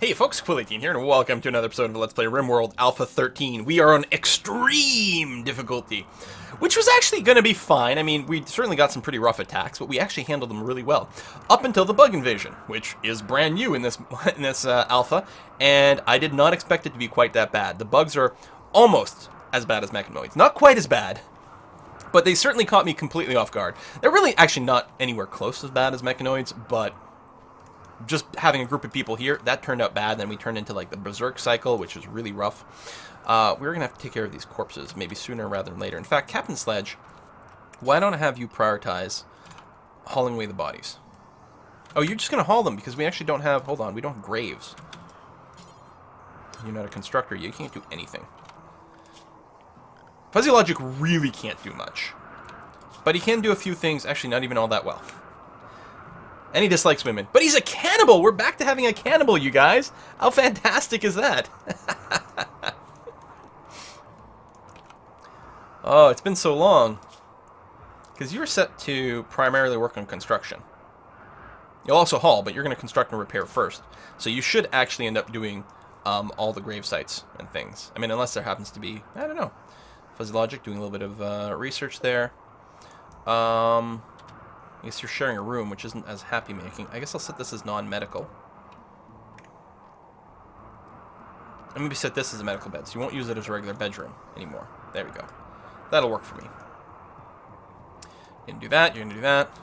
Hey folks, Quill18 here, and welcome to another episode of Let's Play RimWorld Alpha 13. We are on extreme difficulty, which was actually going to be fine. I mean, we certainly got some pretty rough attacks, but we actually handled them really well. Up until the bug invasion, which is brand new in this alpha, and I did not expect it to be quite that bad. The bugs are almost as bad as mechanoids. Not quite as bad, but they certainly caught me completely off guard. They're really actually not anywhere close as bad as mechanoids, but just having a group of people here, that turned out bad. Then we turned into like the berserk cycle, which was really rough. We're going to have to take care of these corpses, maybe sooner rather than later. In fact, Captain Sledge, why don't I have you prioritize hauling away the bodies? Oh, you're just going to haul them because we actually don't have, hold on, we don't have graves. You're not a constructor, you can't do anything. Fuzzy Logic really can't do much. But he can do a few things, actually not even all that well. And he dislikes women. But he's a cannibal! We're back to having a cannibal, you guys! How fantastic is that? Oh, it's been so long. Because you're set to primarily work on construction. You'll also haul, but you're going to construct and repair first. So you should actually end up doing all the grave sites and things. I mean, unless there happens to be, I don't know. Fuzzy Logic doing a little bit of research there. I guess you're sharing a room, which isn't as happy-making. I guess I'll set this as non-medical. And maybe set this as a medical bed, so you won't use it as a regular bedroom anymore. There we go. That'll work for me. You're gonna do that, you're gonna do that.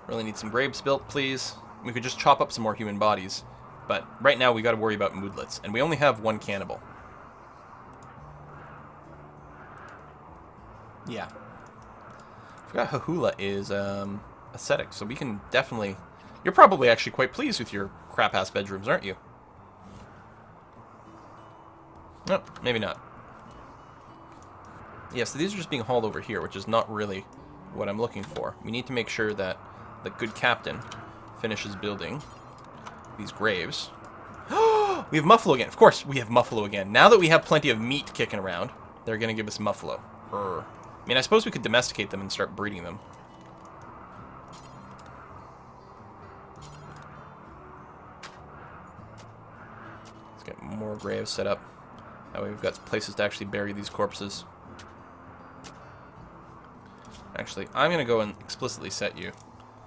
Really need some graves built, please. We could just chop up some more human bodies. But right now we gotta worry about moodlets. And we only have one cannibal. Yeah. I forgot Hahula is aesthetic, so we can definitely... You're probably actually quite pleased with your crap-ass bedrooms, aren't you? Nope, maybe not. Yeah, so these are just being hauled over here, which is not really what I'm looking for. We need to make sure that the good captain finishes building these graves. We have Muffalo again. Of course, we have Muffalo again. Now that we have plenty of meat kicking around, they're going to give us Muffalo. I mean, I suppose we could domesticate them and start breeding them. Let's get more graves set up. That way we've got places to actually bury these corpses. Actually, I'm going to go and explicitly set you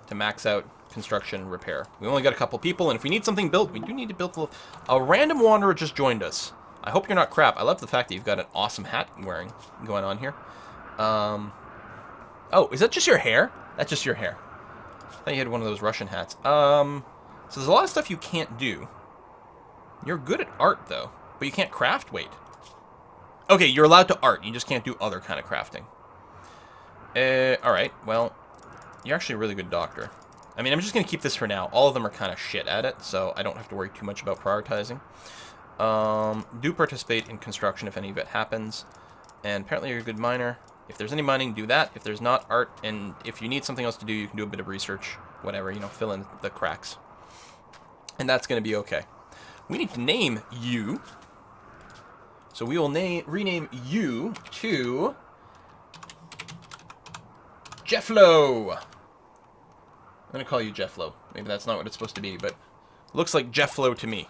to max out construction and repair. We only got a couple people, and if we need something built, we do need to build a random wanderer just joined us. I hope you're not crap. I love the fact that you've got an awesome hat wearing going on here. Oh, is that just your hair? That's just your hair. I thought you had one of those Russian hats. So there's a lot of stuff you can't do. You're good at art, though. But you can't craft? Wait. Okay, you're allowed to art. You just can't do other kind of crafting. Alright, well, you're actually a really good doctor. I mean, I'm just going to keep this for now. All of them are kind of shit at it, so I don't have to worry too much about prioritizing. Do participate in construction if any of it happens. And apparently you're a good miner. If there's any mining, do that. If there's not, art. And if you need something else to do, you can do a bit of research. Whatever, you know, fill in the cracks. And that's going to be okay. We need to name you. So we will rename you to... Jefflo. I'm going to call you Jefflo. Maybe that's not what it's supposed to be, but looks like Jefflo to me.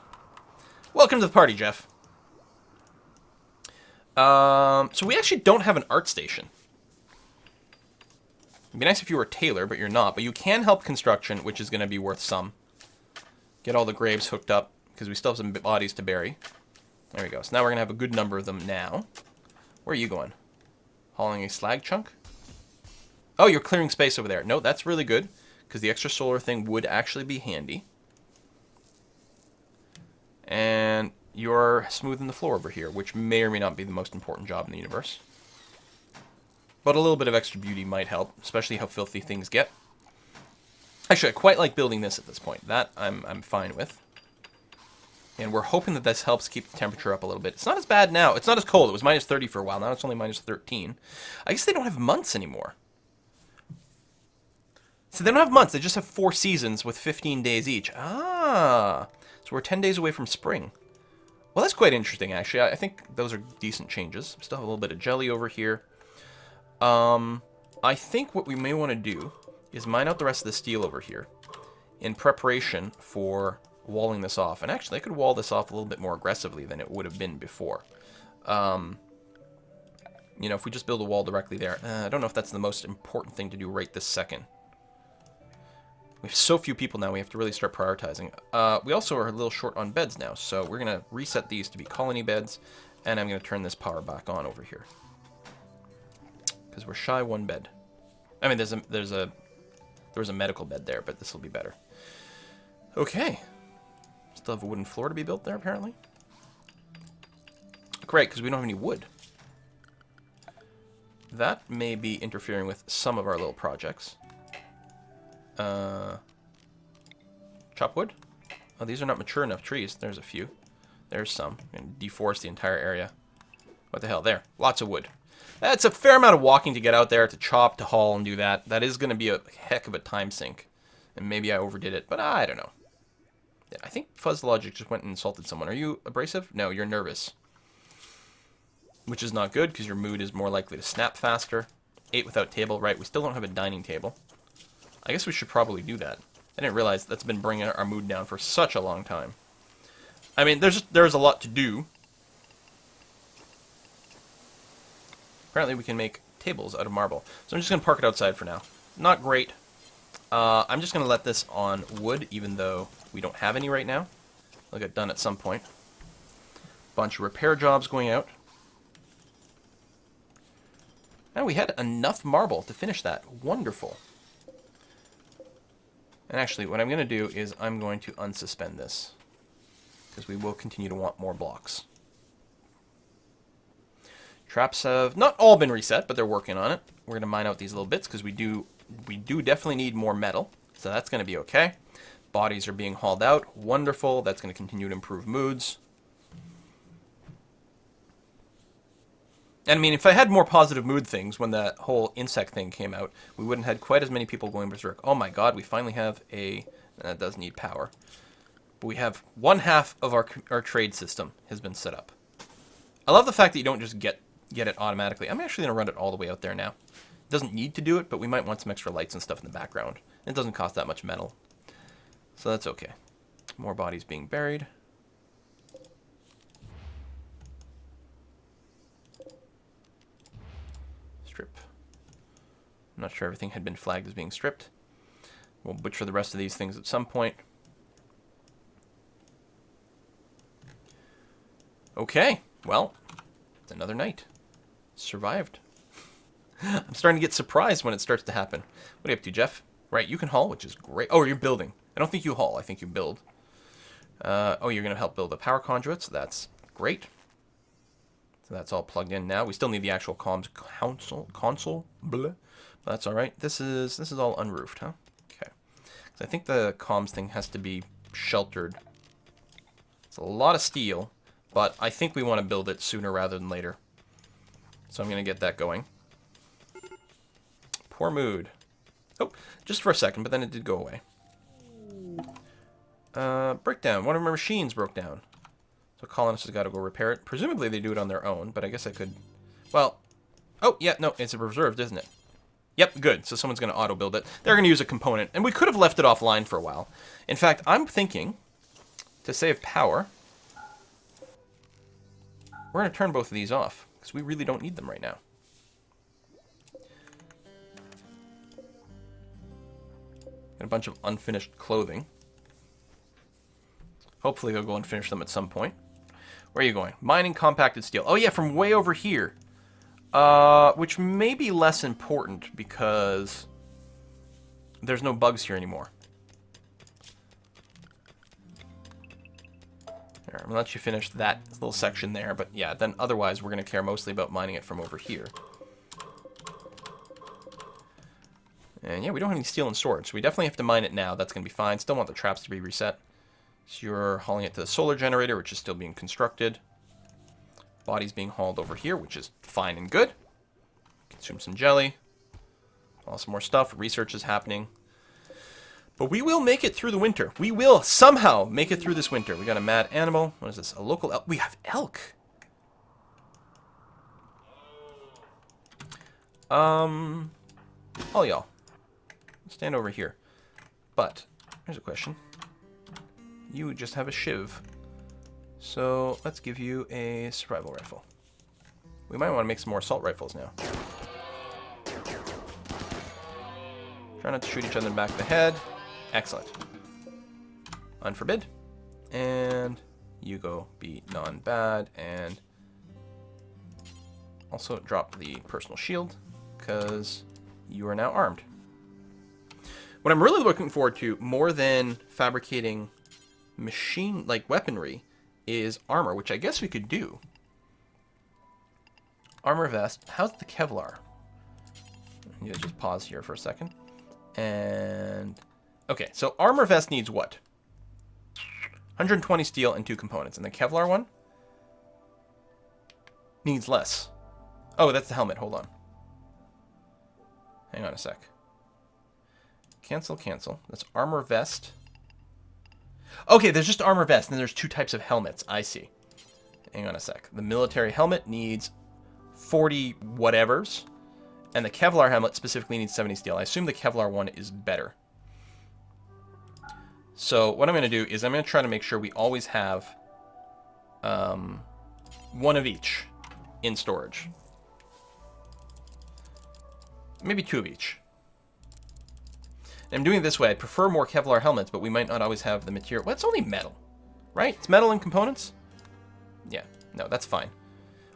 Welcome to the party, Jeff. So we actually don't have an art station. It'd be nice if you were a tailor, but you're not. But you can help construction, which is going to be worth some. Get all the graves hooked up, because we still have some bodies to bury. There we go. So now we're going to have a good number of them now. Where are you going? Hauling a slag chunk? Oh, you're clearing space over there. No, that's really good, because the extra solar thing would actually be handy. And you're smoothing the floor over here, which may or may not be the most important job in the universe. But a little bit of extra beauty might help, especially how filthy things get. Actually, I quite like building this at this point. That I'm fine with. And we're hoping that this helps keep the temperature up a little bit. It's not as bad now. It's not as cold. It was minus 30 for a while. Now it's only minus 13. I guess they don't have months anymore. So they don't have months. They just have 4 seasons with 15 days each. Ah. So we're 10 days away from spring. Well, that's quite interesting, actually. I think those are decent changes. Still have a little bit of jelly over here. I think what we may want to do is mine out the rest of the steel over here in preparation for walling this off. And actually, I could wall this off a little bit more aggressively than it would have been before. You know, if we just build a wall directly there. I don't know if that's the most important thing to do right this second. We have so few people now, we have to really start prioritizing. We also are a little short on beds now, so we're going to reset these to be colony beds, and I'm going to turn this power back on over here. Because we're shy one bed. I mean, there was a medical bed there, but this will be better. Okay. Still have a wooden floor to be built there, apparently. Great, because we don't have any wood. That may be interfering with some of our little projects. Chop wood? Oh, these are not mature enough trees. There's a few. There's some. And deforest the entire area. What the hell? There. Lots of wood. That's a fair amount of walking to get out there, to chop, to haul, and do that. That is going to be a heck of a time sink. And maybe I overdid it, but I don't know. Yeah, I think Fuzz Logic just went and insulted someone. Are you abrasive? No, you're nervous. Which is not good, because your mood is more likely to snap faster. 8 without table. Right, we still don't have a dining table. I guess we should probably do that. I didn't realize that's been bringing our mood down for such a long time. I mean, there's a lot to do. Apparently we can make tables out of marble. So I'm just going to park it outside for now. Not great. I'm just going to let this on wood, even though we don't have any right now. They'll get done at some point. Bunch of repair jobs going out. And we had enough marble to finish that. Wonderful. And actually, what I'm going to do is I'm going to unsuspend this, because we will continue to want more blocks. Traps have not all been reset, but they're working on it. We're going to mine out these little bits, because we do definitely need more metal, so that's going to be okay. Bodies are being hauled out. Wonderful. That's going to continue to improve moods. And I mean, if I had more positive mood things when that whole insect thing came out, we wouldn't have had quite as many people going berserk. Oh my god, we finally have a... That does need power. But we have 1/2 of our trade system has been set up. I love the fact that you don't just get it automatically. I'm actually going to run it all the way out there now. It doesn't need to do it, but we might want some extra lights and stuff in the background. It doesn't cost that much metal. So that's okay. More bodies being buried. Strip. I'm not sure everything had been flagged as being stripped. We'll butcher the rest of these things at some point. Okay, well, it's another night. Survived. I'm starting to get surprised when it starts to happen. What are you up to, Jeff? Right, you can haul, which is great. Oh, you're building. I don't think you haul, I think you build. Oh, you're going to help build the power conduits. That's great. So that's all plugged in now. We still need the actual comms console. Blah. That's all right. This is all unroofed, huh? Okay. So I think the comms thing has to be sheltered. It's a lot of steel, but I think we want to build it sooner rather than later. So I'm going to get that going. Poor mood. Oh, just for a second, but then it did go away. Breakdown. One of my machines broke down. So colonists has got to go repair it. Presumably they do it on their own, but I guess I could... Well... Oh, yeah, no, it's reserved, isn't it? Yep, good. So someone's going to auto-build it. They're going to use a component, and we could have left it offline for a while. In fact, I'm thinking, to save power, we're going to turn both of these off, because we really don't need them right now. Got a bunch of unfinished clothing. Hopefully they'll go and finish them at some point. Where are you going? Mining compacted steel. Oh yeah, from way over here. Which may be less important because there's no bugs here anymore. There, I'm gonna let you finish that little section there, but yeah, then otherwise we're gonna care mostly about mining it from over here. And yeah, we don't have any steel in storage, so we definitely have to mine it now. That's gonna be fine. Still want the traps to be reset. So you're hauling it to the solar generator, which is still being constructed. Body's being hauled over here, which is fine and good. Consume some jelly. Haul some more stuff. Research is happening. But we will make it through the winter. We will somehow make it through this winter. We got a mad animal. What is this? A local elk. We have elk. All y'all. Stand over here. But, here's a question. you just have a shiv. So let's give you a survival rifle. We might want to make some more assault rifles now. Try not to shoot each other in the back of the head. Excellent. Unforbid. And you go be non-bad. And also drop the personal shield, because you are now armed. What I'm really looking forward to, more than fabricating machine-like weaponry, is armor, which I guess we could do. Armor vest. How's the Kevlar? I need to just pause here for a second. And okay, so armor vest needs what? 120 steel and 2 components. And the Kevlar one needs less. Oh, that's the helmet. Hold on. Hang on a sec. Cancel, cancel. That's armor vest. Okay, there's just armor vest, and then there's 2 types of helmets. I see. Hang on a sec. The military helmet needs 40 whatevers, and the Kevlar helmet specifically needs 70 steel. I assume the Kevlar one is better. So what I'm going to do is I'm going to try to make sure we always have one of each in storage. Maybe 2 of each. And I'm doing it this way. I prefer more Kevlar helmets, but we might not always have the material. Well, it's only metal, right? It's metal and components? Yeah, no, that's fine.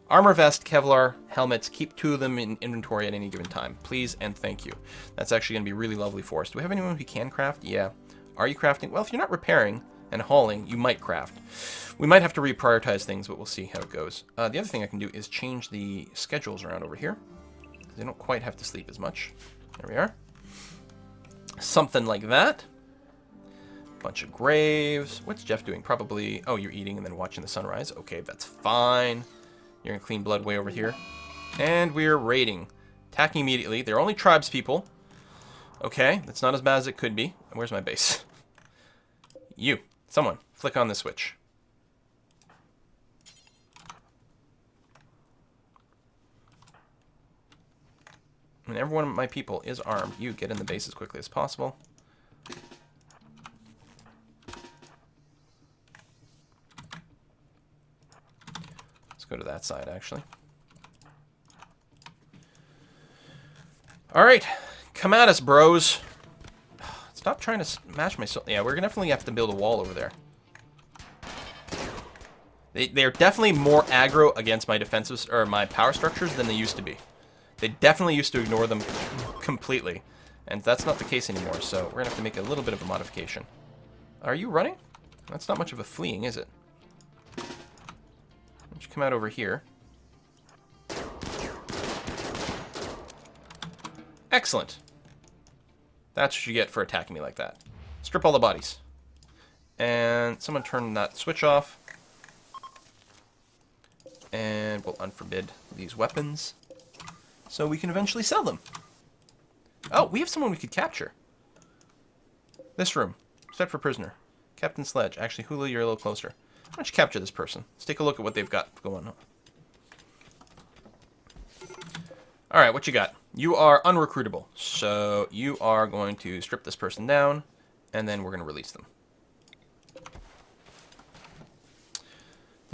Armor vest, Kevlar, helmets. Keep 2 of them in inventory at any given time. Please and thank you. That's actually going to be really lovely for us. Do we have anyone who can craft? Yeah. Are you crafting? Well, if you're not repairing and hauling, you might craft. We might have to reprioritize things, but we'll see how it goes. The other thing I can do is change the schedules around over here. They don't quite have to sleep as much. There we are. Something like that. Bunch of graves. What's Jeff doing? Probably, oh, you're eating and then watching the sunrise. Okay, that's fine. You're gonna clean blood way over here. And we're raiding. Attacking immediately. They're only tribes people. Okay, that's not as bad as it could be. Where's my base? You. Someone. Flick on the switch. And every one of my people is armed. You get in the base as quickly as possible. Let's go to that side, actually. All right. Come at us, bros. Stop trying to smash myself. Yeah, we're going to definitely have to build a wall over there. They're definitely more aggro against my defensive or my power structures than they used to be. They definitely used to ignore them completely. And that's not the case anymore, so we're going to have to make a little bit of a modification. Are you running? That's not much of a fleeing, is it? Why don't you come out over here? Excellent. That's what you get for attacking me like that. Strip all the bodies. And someone turn that switch off. And we'll unforbid these weapons, so we can eventually sell them. Oh, we have someone we could capture. This room. Set for prisoner. Captain Sledge. Actually, Hulu, you're a little closer. Why don't you capture this person? Let's take a look at what they've got going on. Alright, what you got? You are unrecruitable. So you are going to strip this person down, and then we're going to release them.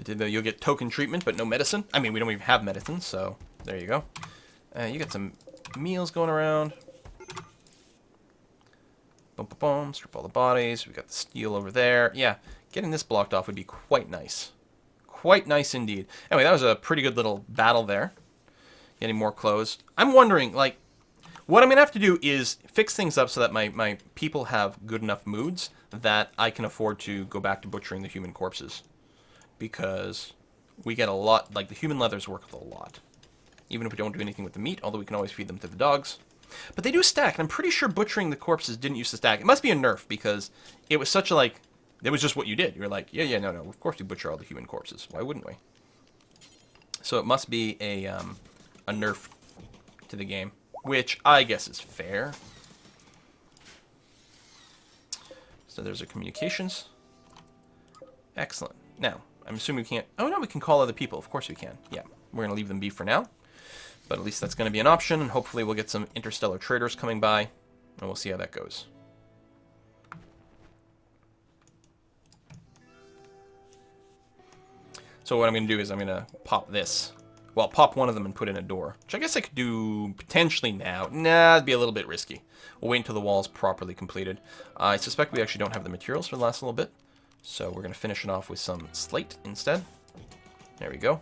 You'll get token treatment, but no medicine. I mean, we don't even have medicine, so there you go. You got some meals going around. Boom, boom, boom. Strip all the bodies. We got the steel over there. Yeah, getting this blocked off would be quite nice. Quite nice indeed. Anyway, that was a pretty good little battle there. Getting more clothes. I'm wondering, like, what I'm going to have to do is fix things up so that my people have good enough moods that I can afford to go back to butchering the human corpses. Because we get a lot, like the human leathers work a lot. Even if we don't do anything with the meat, although we can always feed them to the dogs. But they do stack, and I'm pretty sure butchering the corpses didn't used to stack. It must be a nerf, because it was such a, like, it was just what you did. You were like, yeah, no, of course we butcher all the human corpses. Why wouldn't we? So it must be a nerf to the game, which I guess is fair. So there's our communications. Excellent. Now, I'm assuming we can't... Oh, no, we can call other people. Of course we can. Yeah, we're going to leave them be for now. But at least that's going to be an option, and hopefully we'll get some interstellar traders coming by, and we'll see how that goes. So what I'm going to do is I'm going to pop this. Well, pop one of them and put in a door, which I guess I could do potentially now. Nah, it'd be a little bit risky. We'll wait until the wall's properly completed. I suspect we actually don't have the materials for the last little bit, so we're going to finish it off with some slate instead. There we go.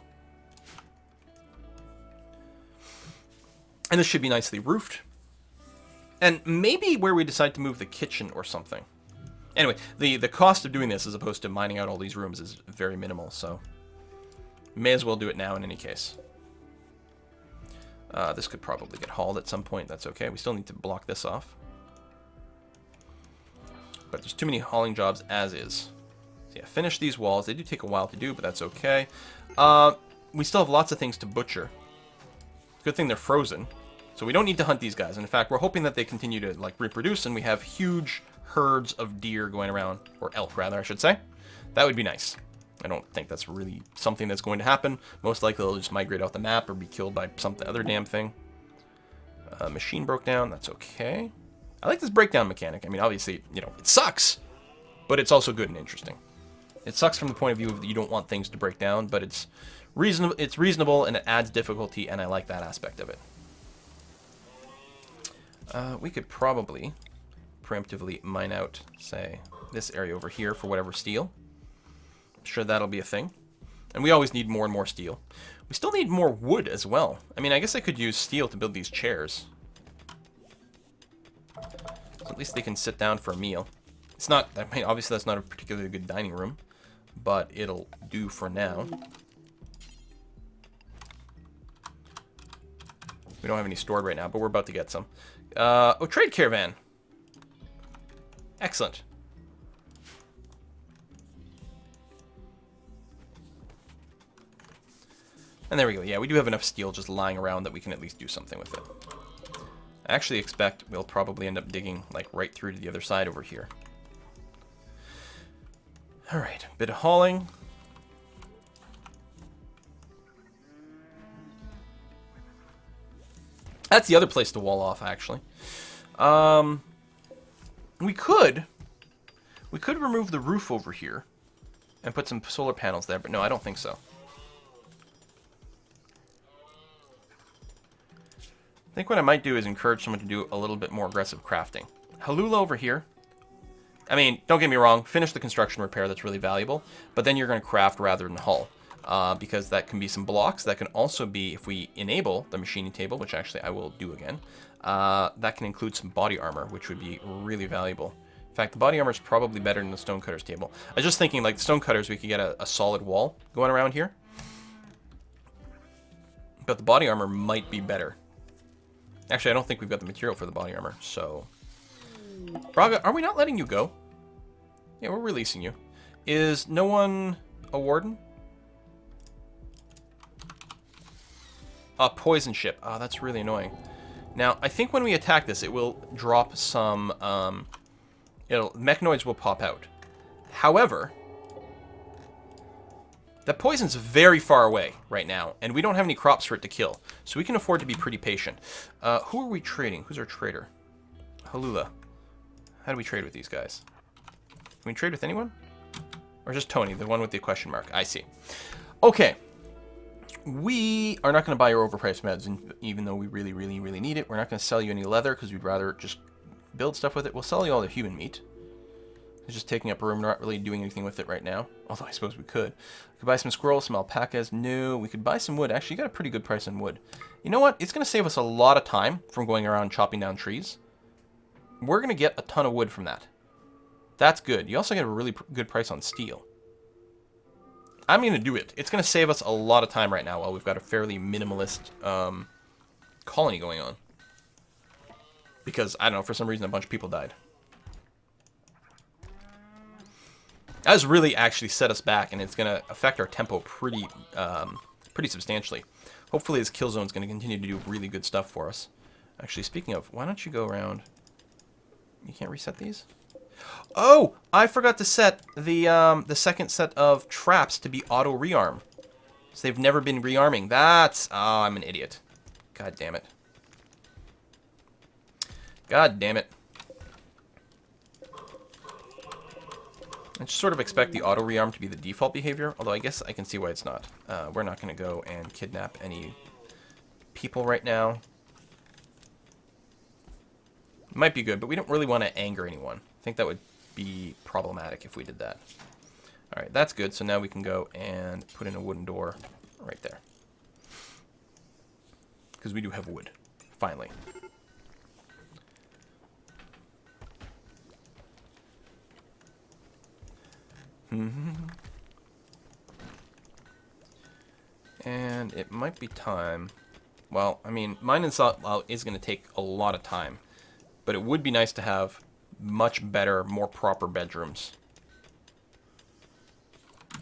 And this should be nicely roofed. And maybe where we decide to move the kitchen or something. Anyway, the cost of doing this as opposed to mining out all these rooms is very minimal, so may as well do it now in any case. This could probably get hauled at some point. That's okay. We still need to block this off. But there's too many hauling jobs as is. So yeah, finish these walls. They do take a while to do, but that's okay. We still have lots of things to butcher. Good thing they're frozen. So we don't need to hunt these guys. And in fact, we're hoping that they continue to like reproduce and we have huge herds of deer going around, or elk rather, I should say. That would be nice. I don't think that's really something that's going to happen. Most likely they'll just migrate off the map or be killed by some other damn thing. Machine broke down. That's okay. I like this breakdown mechanic. I mean, obviously, you know, it sucks, but it's also good and interesting. It sucks from the point of view that you don't want things to break down, but it's reasonable and it adds difficulty, and I like that aspect of it. We could probably preemptively mine out, say, this area over here for whatever steel. I'm sure that'll be a thing. And we always need more and more steel. We still need more wood as well. I mean, I guess I could use steel to build these chairs. So at least they can sit down for a meal. It's not, I mean, obviously that's not a particularly good dining room, but it'll do for now. We don't have any stored right now, but we're about to get some. Oh, trade caravan. Excellent. And there we go. Yeah, we do have enough steel just lying around that we can at least do something with it. I actually expect we'll probably end up digging like right through to the other side over here. All right, bit of hauling. That's the other place to wall off, actually. We could remove the roof over here and put some solar panels there, but no, I don't think so. I think what I might do is encourage someone to do a little bit more aggressive crafting. Halula over here. I mean, don't get me wrong, finish the construction repair, that's really valuable, but then you're going to craft rather than hull. Because that can be some blocks. That can also be, if we enable the machining table, which actually I will do again, that can include some body armor, which would be really valuable. In fact, the body armor is probably better than the stonecutters table. I was just thinking, like, the stonecutters, we could get a solid wall going around here. But the body armor might be better. Actually, I don't think we've got the material for the body armor, so... Braga, are we not letting you go? Yeah, we're releasing you. Is no one a warden? A poison ship. Oh, that's really annoying. Now, I think when we attack this, it will drop some... mechanoids will pop out. However, the poison's very far away right now, and we don't have any crops for it to kill, so we can afford to be pretty patient. Who are we trading? Who's our trader? Halula. How do we trade with these guys? Can we trade with anyone? Or just Tony, the one with the question mark? I see. Okay. We are not going to buy your overpriced meds, even though we really, really, really need it. We're not going to sell you any leather, because we'd rather just build stuff with it. We'll sell you all the human meat. It's just taking up room. We're not really doing anything with it right now. Although I suppose we could. We could buy some squirrels, some alpacas. No, we could buy some wood. Actually, you got a pretty good price on wood. You know what? It's going to save us a lot of time from going around chopping down trees. We're going to get a ton of wood from that. That's good. You also get a really good price on steel. I'm going to do it. It's going to save us a lot of time right now while we've got a fairly minimalist colony going on. Because, I don't know, for some reason a bunch of people died. That has really actually set us back, and it's going to affect our tempo pretty substantially. Hopefully this kill zone is going to continue to do really good stuff for us. Actually, speaking of, why don't you go around... You can't reset these? Oh! I forgot to set the second set of traps to be auto rearm. So they've never been rearming. That's... Oh, I'm an idiot. God damn it. God damn it. I just sort of expect the auto rearm to be the default behavior, although I guess I can see why it's not. We're not going to go and kidnap any people right now. Might be good, but we don't really want to anger anyone. I think that would be problematic if we did that. Alright, that's good. So now we can go and put in a wooden door right there. Because we do have wood. Finally. And it might be time. Well, I mean, mine is going to take a lot of time. But it would be nice to have much better, more proper bedrooms.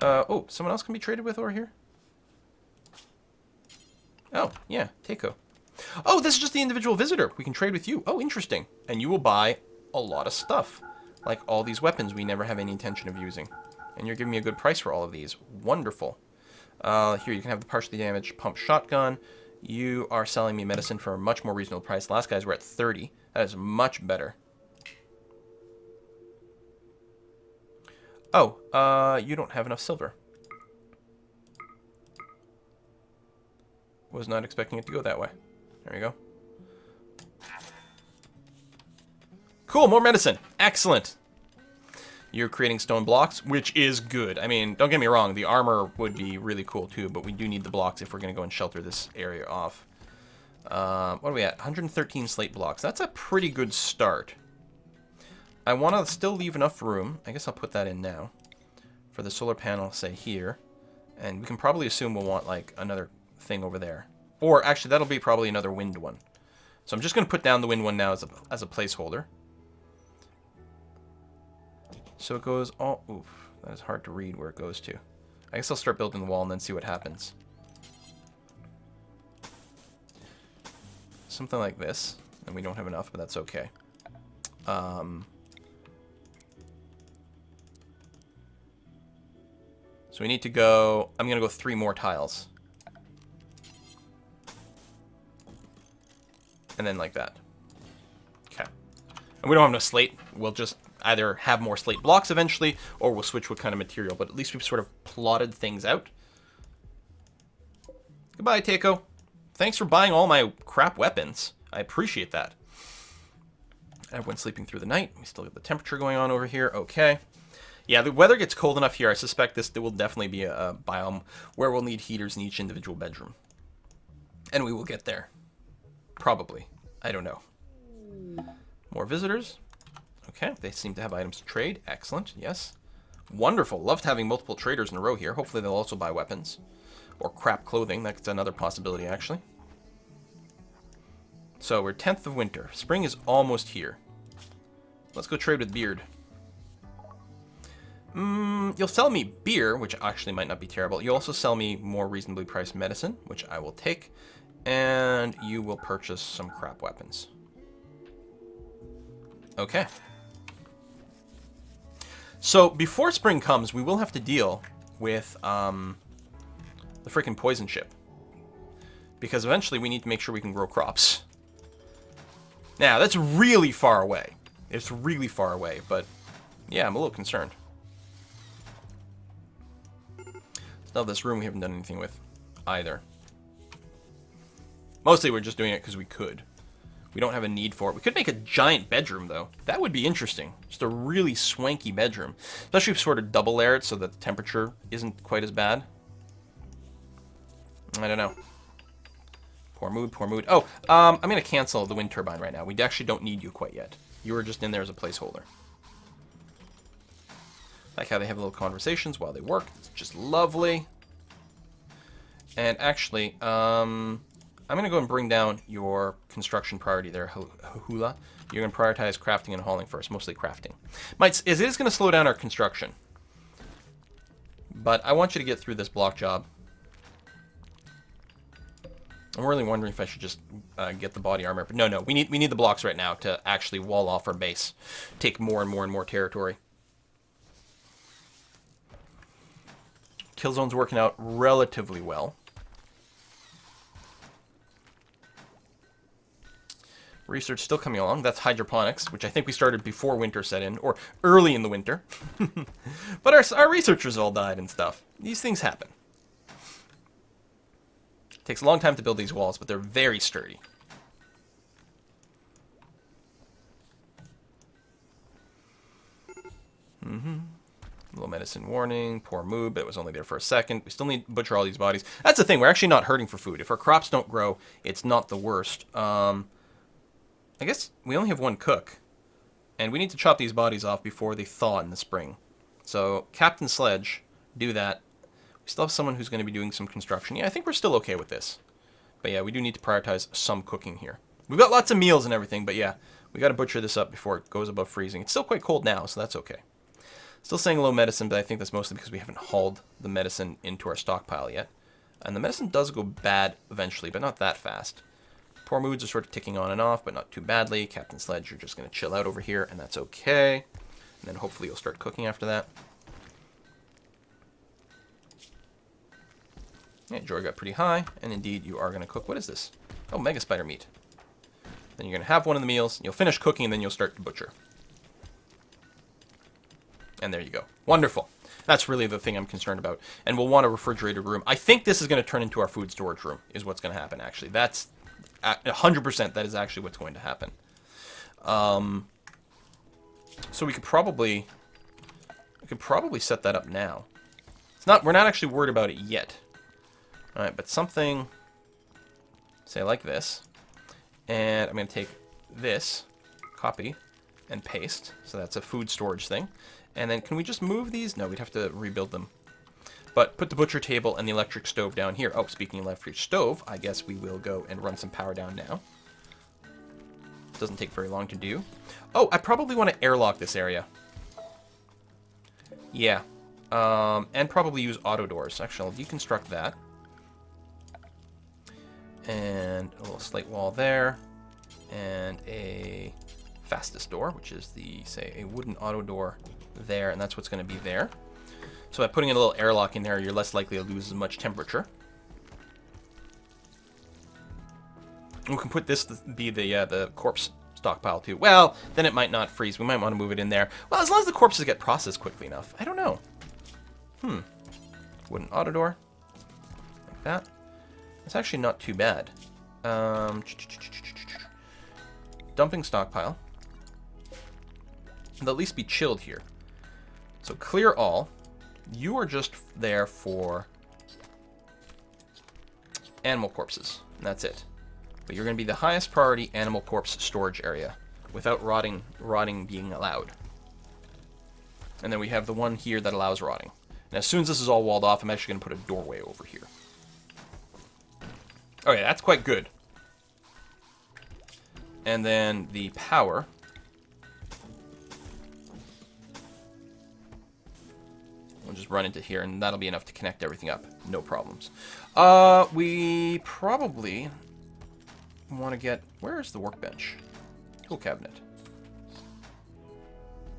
Oh, someone else can be traded with over here? Oh, yeah, Teiko. Oh, this is just the individual visitor. We can trade with you. Oh, interesting. And you will buy a lot of stuff. Like all these weapons we never have any intention of using. And you're giving me a good price for all of these. Wonderful. Here, you can have the partially damaged pump shotgun. You are selling me medicine for a much more reasonable price. Last guys were at 30. That is much better. Oh, you don't have enough silver. Was not expecting it to go that way. There you go. Cool, more medicine. Excellent. You're creating stone blocks, which is good. I mean, don't get me wrong, the armor would be really cool too, but we do need the blocks if we're going to go and shelter this area off. What are we at? 113 slate blocks. That's a pretty good start. I want to still leave enough room. I guess I'll put that in now. For the solar panel, say here. And we can probably assume we'll want like another thing over there. Or actually, that'll be probably another wind one. So I'm just going to put down the wind one now as a placeholder. So it goes all... Oof, that is hard to read where it goes to. I guess I'll start building the wall and then see what happens. Something like this. And we don't have enough, but that's okay. So we need to go... I'm going to go 3 more tiles. And then like that. Okay. And we don't have enough slate. We'll just either have more slate blocks eventually, or we'll switch what kind of material. But at least we've sort of plotted things out. Goodbye, Teiko. Thanks for buying all my crap weapons. I appreciate that. Everyone's sleeping through the night. We still get the temperature going on over here. Okay. Yeah, the weather gets cold enough here. I suspect there will definitely be a biome where we'll need heaters in each individual bedroom. And we will get there. Probably. I don't know. More visitors. Okay, they seem to have items to trade. Excellent, yes. Wonderful. Loved having multiple traders in a row here. Hopefully they'll also buy weapons. Or crap clothing. That's another possibility, actually. So we're 10th of winter. Spring is almost here. Let's go trade with Beard. You'll sell me beer, which actually might not be terrible. You'll also sell me more reasonably priced medicine, which I will take. And you will purchase some crap weapons. Okay. So before spring comes, we will have to deal with the freaking poison ship. Because eventually we need to make sure we can grow crops. Now, that's really far away. It's really far away, but yeah, I'm a little concerned. Still, this room we haven't done anything with either. Mostly we're just doing it because we could. We don't have a need for it. We could make a giant bedroom, though. That would be interesting. Just a really swanky bedroom. Especially if we sort of double layer it so that the temperature isn't quite as bad. I don't know. Poor mood, poor mood. Oh, I'm going to cancel the wind turbine right now. We actually don't need you quite yet. You were just in there as a placeholder. Like how they have little conversations while they work. It's just lovely. And actually, I'm going to go and bring down your construction priority there, Hula. You're going to prioritize crafting and hauling first, mostly crafting. It is going to slow down our construction. But I want you to get through this block job. I'm really wondering if I should just get the body armor. But no, we need the blocks right now to actually wall off our base. Take more and more and more territory. Killzone's working out relatively well. Research still coming along. That's hydroponics, which I think we started before winter set in, or early in the winter. But our researchers all died and stuff. These things happen. It takes a long time to build these walls, but they're very sturdy. Low medicine warning, poor mood, but it was only there for a second. We still need to butcher all these bodies. That's the thing, we're actually not hurting for food. If our crops don't grow, it's not the worst. I guess we only have one cook, and we need to chop these bodies off before they thaw in the spring. So, Captain Sledge, do that. We still have someone who's going to be doing some construction. Yeah, I think we're still okay with this. But yeah, we do need to prioritize some cooking here. We've got lots of meals and everything, but yeah, we got to butcher this up before it goes above freezing. It's still quite cold now, so that's okay. Still saying low medicine, but I think that's mostly because we haven't hauled the medicine into our stockpile yet. And the medicine does go bad eventually, but not that fast. Poor moods are sort of ticking on and off, but not too badly. Captain Sledge, you're just going to chill out over here, and that's okay. And then hopefully you'll start cooking after that. Yeah, joy got pretty high, and indeed you are going to cook. What is this? Oh, mega spider meat. Then you're going to have one of the meals, you'll finish cooking, and then you'll start to butcher. And there you go. Wonderful. That's really the thing I'm concerned about. And we'll want a refrigerated room. I think this is going to turn into our food storage room, is what's going to happen, actually. That's 100% that is actually what's going to happen. So we could probably set that up now. We're not actually worried about it yet. All right, but something, say like this. And I'm going to take this, copy, and paste. So that's a food storage thing. And then can we just move these? No, we'd have to rebuild them. But put the butcher table and the electric stove down here. Oh, speaking of electric stove, I guess we will go and run some power down now. Doesn't take very long to do. Oh, I probably want to airlock this area. Yeah. And probably use auto doors. Actually, I'll deconstruct that. And a little slate wall there. And a fastest door, which is say, a wooden auto door there, and that's what's going to be there. So by putting in a little airlock in there, you're less likely to lose as much temperature. We can put this to be the corpse stockpile too. Well, then it might not freeze. We might want to move it in there. Well, as long as the corpses get processed quickly enough. I don't know. Wooden auto door. Like that. It's actually not too bad. Dumping stockpile. They'll at least be chilled here. So clear all. You are just there for animal corpses, and that's it. But you're going to be the highest priority animal corpse storage area without rotting being allowed. And then we have the one here that allows rotting. And as soon as this is all walled off, I'm actually going to put a doorway over here. Okay, that's quite good. And then the power. We'll just run into here, and that'll be enough to connect everything up. No problems. We probably want to get... Where is the workbench? Tool cabinet.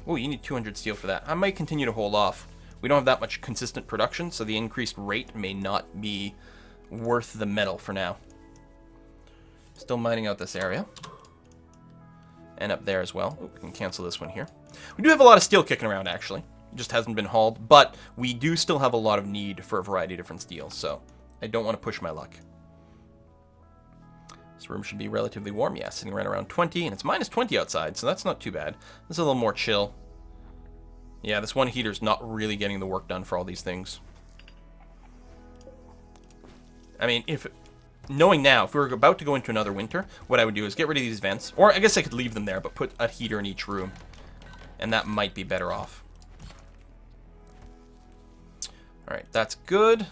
Oh, you need 200 steel for that. I might continue to hold off. We don't have that much consistent production, so the increased rate may not be worth the metal for now. Still mining out this area. And up there as well. Oh, we can cancel this one here. We do have a lot of steel kicking around, actually. It just hasn't been hauled, but we do still have a lot of need for a variety of different steels, so I don't want to push my luck. This room should be relatively warm, yeah, sitting right around 20, and it's minus 20 outside, so that's not too bad. This is a little more chill. Yeah, this one heater's not really getting the work done for all these things. I mean, knowing now, if we were about to go into another winter, what I would do is get rid of these vents, or I guess I could leave them there, but put a heater in each room, and that might be better off. Alright, that's good.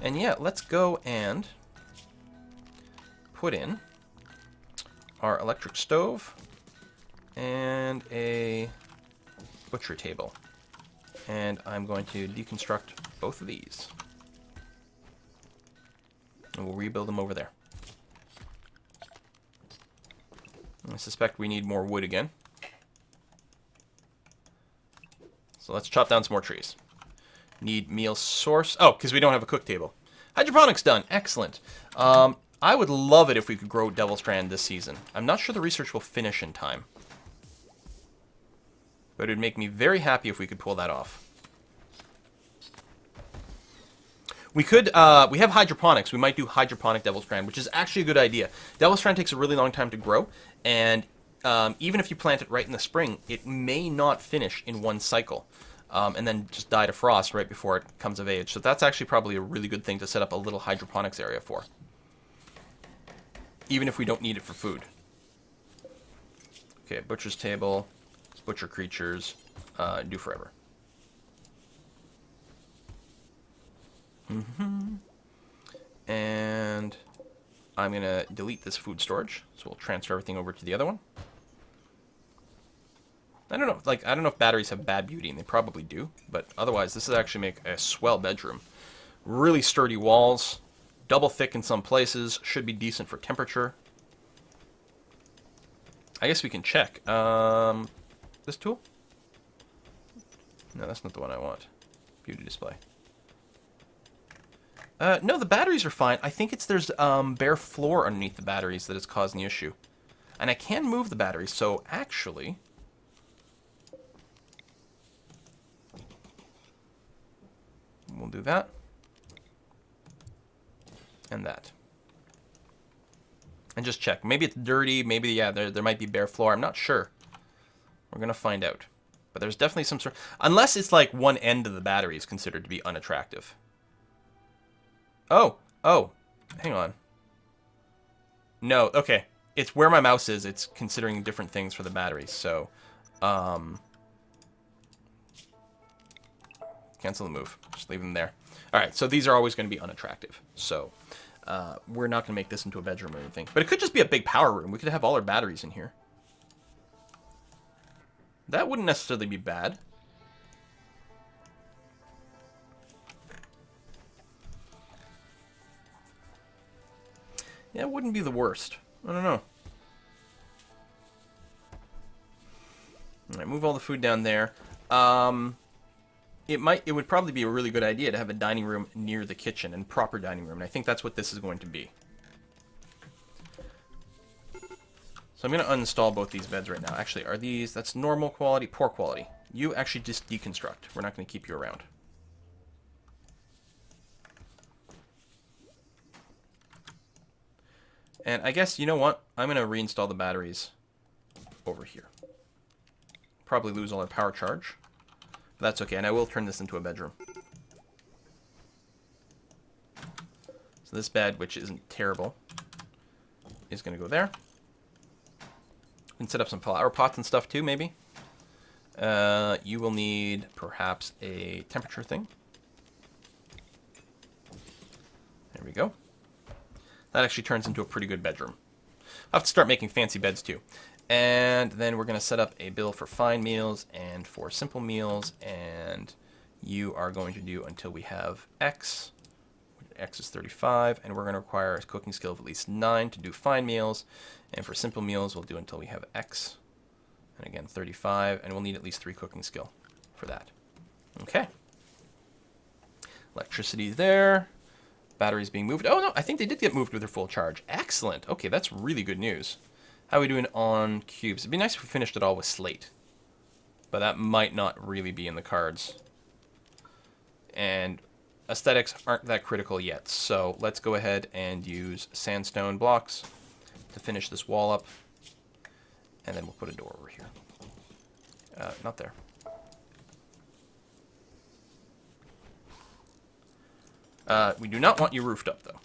And yeah, let's go and put in our electric stove and a butcher table. And I'm going to deconstruct both of these. And we'll rebuild them over there. I suspect we need more wood again. So let's chop down some more trees. Need meal source. Oh, because we don't have a cook table. Hydroponics done. Excellent. I would love it if we could grow Devil Strand this season. I'm not sure the research will finish in time. But it would make me very happy if we could pull that off. We could, we have hydroponics. We might do hydroponic Devil Strand, which is actually a good idea. Devil Strand takes a really long time to grow, and even if you plant it right in the spring, it may not finish in one cycle, and then just die to frost right before it comes of age. So that's actually probably a really good thing to set up a little hydroponics area for, even if we don't need it for food. Okay, butcher's table, butcher creatures, do forever. And I'm gonna delete this food storage, so we'll transfer everything over to the other one. I don't know, like, I don't know if batteries have bad beauty, and they probably do, but otherwise this would actually make a swell bedroom. Really sturdy walls, double thick in some places, should be decent for temperature. I guess we can check. This tool? No, that's not the one I want. Beauty display. No, the batteries are fine. I think there's bare floor underneath the batteries that is causing the issue. And I can move the batteries, so actually... we'll do that. And that. And just check. Maybe it's dirty, maybe, yeah, there might be bare floor. I'm not sure. We're going to find out. But there's definitely some sort... unless it's like one end of the battery is considered to be unattractive. Oh, hang on. No, okay. It's where my mouse is. It's considering different things for the batteries. So, cancel the move. Just leave them there. All right, so these are always going to be unattractive. So, we're not going to make this into a bedroom or anything. But it could just be a big power room. We could have all our batteries in here. That wouldn't necessarily be bad. Yeah, it wouldn't be the worst. I don't know. All right, move all the food down there. It would probably be a really good idea to have a dining room near the kitchen, and proper dining room. And I think that's what this is going to be. So I'm going to uninstall both these beds right now. Actually, are these... that's normal quality, poor quality. You actually just deconstruct. We're not going to keep you around. And I guess, you know what? I'm going to reinstall the batteries over here. Probably lose all our power charge. But that's okay, and I will turn this into a bedroom. So this bed, which isn't terrible, is going to go there. We can set up some flower pots and stuff too, maybe. You will need perhaps a temperature thing. There we go. That actually turns into a pretty good bedroom. I'll have to start making fancy beds too. And then we're going to set up a bill for fine meals and for simple meals. And you are going to do until we have X. X is 35. And we're going to require a cooking skill of at least 9 to do fine meals. And for simple meals, we'll do until we have X. And again, 35. And we'll need at least 3 cooking skill for that. Okay. Electricity there. Batteries being moved. Oh, no, I think they did get moved with their full charge. Excellent. Okay, that's really good news. How are we doing on cubes? It'd be nice if we finished it all with slate. But that might not really be in the cards. And aesthetics aren't that critical yet. So let's go ahead and use sandstone blocks to finish this wall up. And then we'll put a door over here. Not there. We do not want you roofed up, though.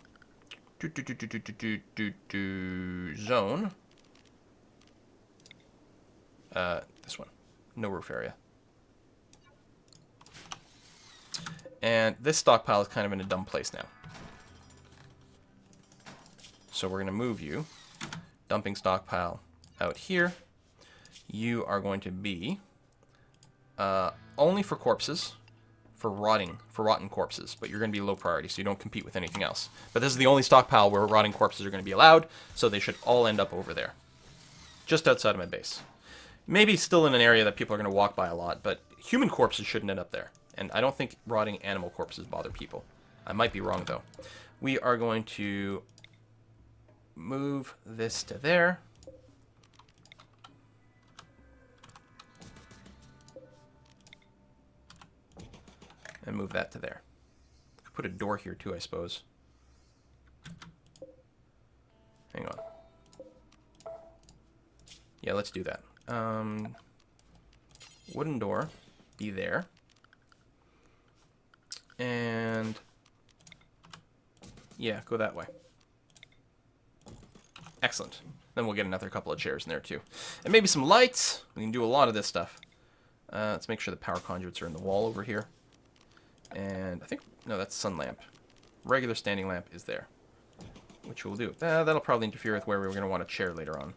Zone. This one. No roof area. And this stockpile is kind of in a dumb place now. So we're going to move you. Dumping stockpile out here. You are going to be only for corpses. For rotten corpses, but you're going to be low priority, so you don't compete with anything else. But this is the only stockpile where rotting corpses are going to be allowed, so they should all end up over there. Just outside of my base. Maybe still in an area that people are going to walk by a lot, but human corpses shouldn't end up there. And I don't think rotting animal corpses bother people. I might be wrong, though. We are going to move this to there. And move that to there. Put a door here too, I suppose. Hang on. Yeah, let's do that. Wooden door, be there. And yeah, go that way. Excellent. Then we'll get another couple of chairs in there too. And maybe some lights. We can do a lot of this stuff. Let's make sure the power conduits are in the wall over here. And I think, no, that's sun lamp. Regular standing lamp is there, which we'll do. That'll probably interfere with where we're going to want a chair later on.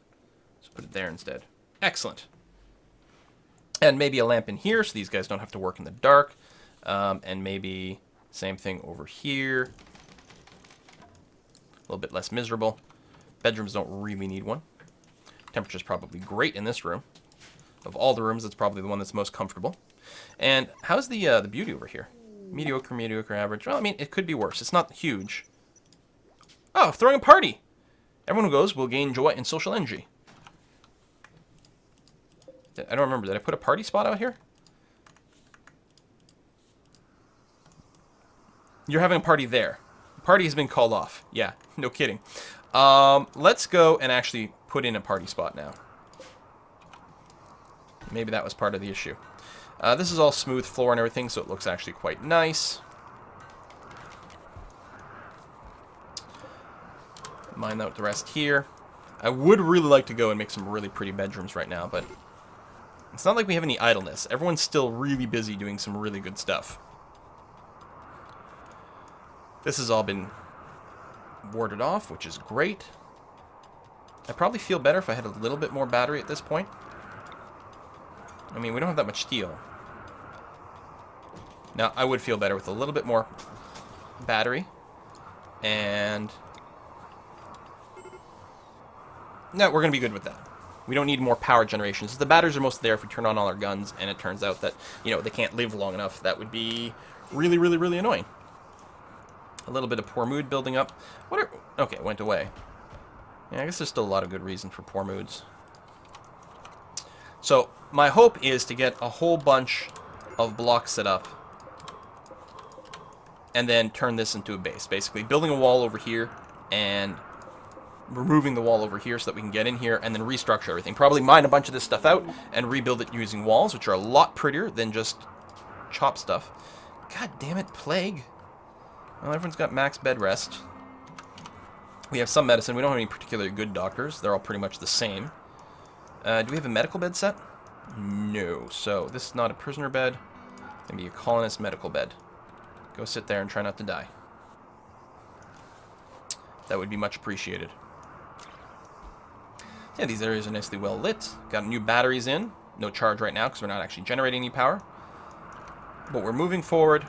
So put it there instead. Excellent. And maybe a lamp in here so these guys don't have to work in the dark. And maybe same thing over here. A little bit less miserable. Bedrooms don't really need one. Temperature's probably great in this room. Of all the rooms, it's probably the one that's most comfortable. And how's the beauty over here? Mediocre, mediocre, average. Well, I mean, it could be worse. It's not huge. Oh, throwing a party! Everyone who goes will gain joy and social energy. I don't remember. Did I put a party spot out here? You're having a party there. The party has been called off. Yeah, no kidding. Let's go and actually put in a party spot now. Maybe that was part of the issue. This is all smooth floor and everything, so it looks actually quite nice. Mine out the rest here. I would really like to go and make some really pretty bedrooms right now, but it's not like we have any idleness. Everyone's still really busy doing some really good stuff. This has all been warded off, which is great. I'd probably feel better if I had a little bit more battery at this point. I mean, we don't have that much steel. Now, I would feel better with a little bit more battery. And no, we're going to be good with that. We don't need more power generations. The batteries are mostly there if we turn on all our guns, and it turns out that, you know, they can't live long enough. That would be really, really, really annoying. A little bit of poor mood building up. Okay, it went away. Yeah, I guess there's still a lot of good reason for poor moods. So, my hope is to get a whole bunch of blocks set up and then turn this into a base. Basically, building a wall over here and removing the wall over here so that we can get in here and then restructure everything. Probably mine a bunch of this stuff out and rebuild it using walls, which are a lot prettier than just chop stuff. God damn it, plague. Well, everyone's got max bed rest. We have some medicine. We don't have any particularly good doctors. They're all pretty much the same. Do we have a medical bed set? No. So, this is not a prisoner bed. Maybe a colonist medical bed. Go sit there and try not to die. That would be much appreciated. Yeah, these areas are nicely well lit. Got new batteries in. No charge right now because we're not actually generating any power. But we're moving forward.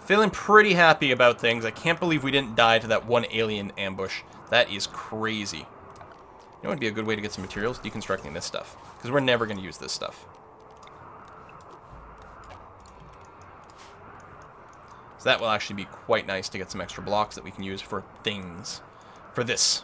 Feeling pretty happy about things. I can't believe we didn't die to that one alien ambush. That is crazy. You know what would be a good way to get some materials? Deconstructing this stuff. Because we're never going to use this stuff. So that will actually be quite nice to get some extra blocks that we can use for things. For this.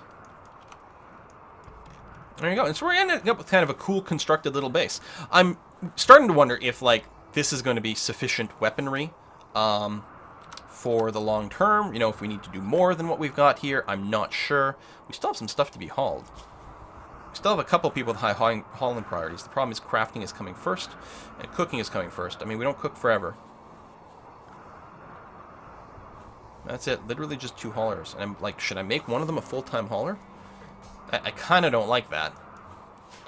There you go. And so we're ending up with kind of a cool constructed little base. I'm starting to wonder if, like, this is going to be sufficient weaponry for the long term. You know, if we need to do more than what we've got here, I'm not sure. We still have some stuff to be hauled. We still have a couple people with high hauling priorities. The problem is crafting is coming first, and cooking is coming first. I mean, we don't cook forever. That's it. Literally just 2 haulers. And I'm like, should I make one of them a full-time hauler? I kind of don't like that.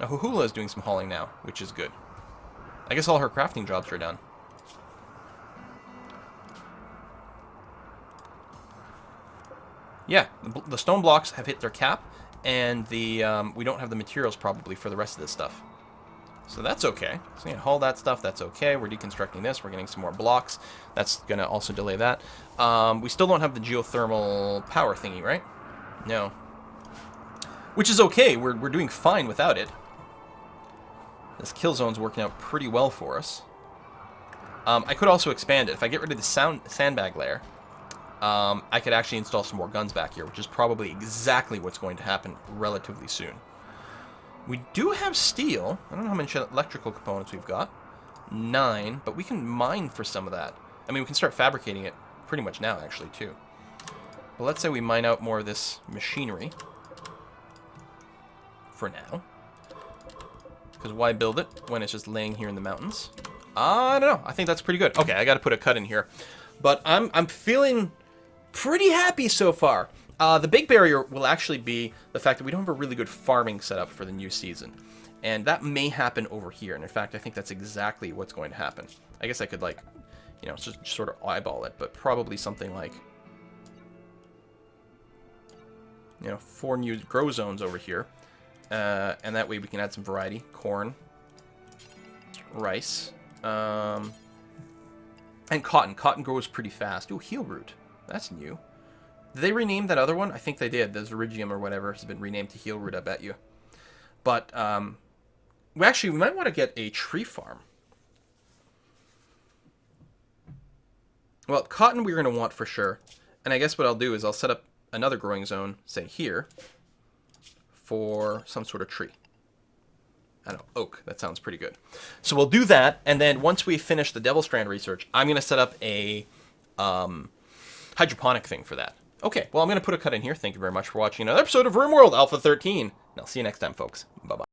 Now, Huhula is doing some hauling now, which is good. I guess all her crafting jobs are done. Yeah, the stone blocks have hit their cap, and the we don't have the materials probably for the rest of this stuff. So that's okay. So yeah, haul that stuff, that's okay. We're deconstructing this, we're getting some more blocks. That's going to also delay that. We still don't have the geothermal power thingy, right? No. Which is okay, we're doing fine without it. This kill zone's working out pretty well for us. I could also expand it. If I get rid of the sandbag layer, I could actually install some more guns back here, which is probably exactly what's going to happen relatively soon. We do have steel. I don't know how many electrical components we've got. 9, but we can mine for some of that. I mean, we can start fabricating it pretty much now, actually, too. But let's say we mine out more of this machinery. For now. Because why build it when it's just laying here in the mountains? I don't know. I think that's pretty good. Okay, I got to put a cut in here. But I'm feeling pretty happy so far. The big barrier will actually be the fact that we don't have a really good farming setup for the new season. And that may happen over here. And in fact, I think that's exactly what's going to happen. I guess I could, like, you know, just sort of eyeball it. But probably something like, you know, 4 new grow zones over here. And that way we can add some variety. Corn. Rice. And cotton. Cotton grows pretty fast. Ooh, heel root. That's new. Did they rename that other one? I think they did. The Zerigium or whatever has been renamed to heel root, I bet you. But, we might want to get a tree farm. Well, cotton we're going to want for sure. And I guess what I'll do is I'll set up another growing zone, say here, for some sort of tree. I don't know, oak. That sounds pretty good. So we'll do that, and then once we finish the Devil Strand research, I'm going to set up a hydroponic thing for that. Okay, well, I'm going to put a cut in here. Thank you very much for watching another episode of RimWorld Alpha 13. And I'll see you next time, folks. Bye-bye.